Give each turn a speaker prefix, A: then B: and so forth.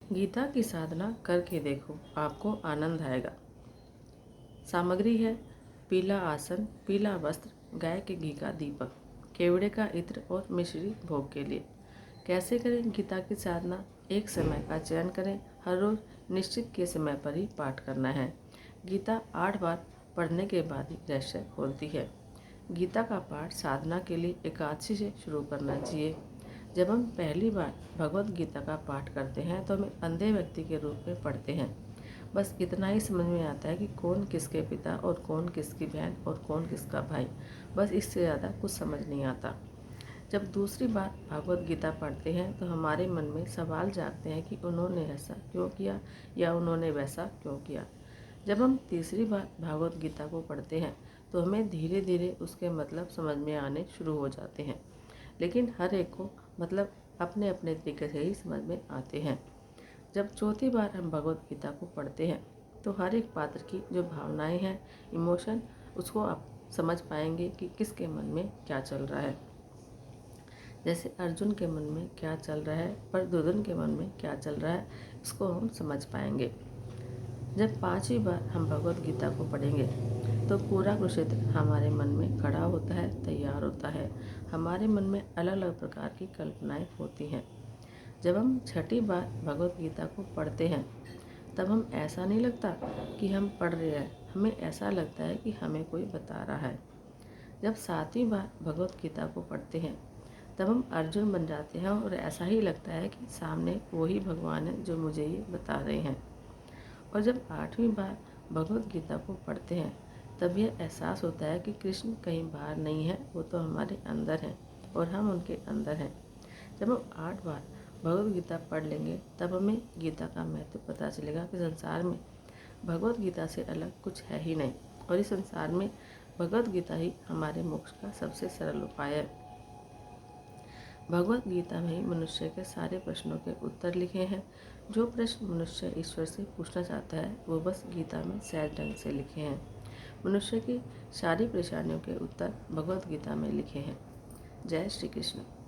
A: गीता की साधना करके देखो, आपको आनंद आएगा। सामग्री है पीला आसन, पीला वस्त्र, गाय के घी का दीपक, केवड़े का इत्र और मिश्री भोग के लिए। कैसे करें गीता की साधना? एक समय का चयन करें। हर रोज निश्चित के समय पर ही पाठ करना है। गीता 8 बार पढ़ने के बाद ही रहस्य खोलती है। गीता का पाठ साधना के लिए एकादशी से शुरू करना चाहिए। जब हम पहली बार भगवत गीता का पाठ करते हैं तो हमें अंधे व्यक्ति के रूप में पढ़ते हैं। बस इतना ही समझ में आता है कि कौन किसके पिता और कौन किसकी बहन और कौन किसका भाई। बस इससे ज़्यादा कुछ समझ नहीं आता। जब दूसरी बार भगवत गीता पढ़ते हैं तो हमारे मन में सवाल जागते हैं कि उन्होंने ऐसा क्यों किया या उन्होंने वैसा क्यों किया। जब हम तीसरी बार भगवत गीता को पढ़ते हैं तो हमें धीरे धीरे उसके मतलब समझ में आने शुरू हो जाते हैं, लेकिन हर एक को मतलब अपने अपने तरीके से ही समझ में आते हैं। जब चौथी बार हम भगवत गीता को पढ़ते हैं तो हर एक पात्र की जो भावनाएं हैं, इमोशन, उसको आप समझ पाएंगे कि किसके मन में क्या चल रहा है। जैसे अर्जुन के मन में क्या चल रहा है, पर दुर्योधन के मन में क्या चल रहा है, इसको हम समझ पाएंगे। जब 5वीं बार हम भगवत गीता को पढ़ेंगे तो पूरा कुरुक्षेत्र हमारे मन में खड़ा होता है, तैयार होता है। हमारे मन में अलग अलग प्रकार की कल्पनाएं होती हैं। जब हम छठी बार भगवत गीता को पढ़ते हैं तब हम ऐसा नहीं लगता कि हम पढ़ रहे हैं, हमें ऐसा लगता है कि हमें कोई बता रहा है। जब 7वीं बार भगवत गीता को पढ़ते हैं तब हम अर्जुन बन जाते हैं और ऐसा ही लगता है कि सामने वही भगवान है जो मुझे ये बता रहे हैं। और जब 8वीं बार भगवत गीता को पढ़ते हैं तब यह एहसास होता है कि कृष्ण कहीं बाहर नहीं है, वो तो हमारे अंदर हैं और हम उनके अंदर हैं। जब हम 8 बार भगवत गीता पढ़ लेंगे तब हमें गीता का महत्व पता चलेगा कि संसार में भगवत गीता से अलग कुछ है ही नहीं और इस संसार में भगवत गीता ही हमारे मोक्ष का सबसे सरल उपाय है। भगवत गीता में ही मनुष्य के सारे प्रश्नों के उत्तर लिखे हैं। जो प्रश्न मनुष्य ईश्वर से पूछना चाहता है वो बस गीता में सहज ढंग से लिखे हैं। मनुष्य की सारी परेशानियों के उत्तर भगवत गीता में लिखे हैं। जय श्री कृष्ण।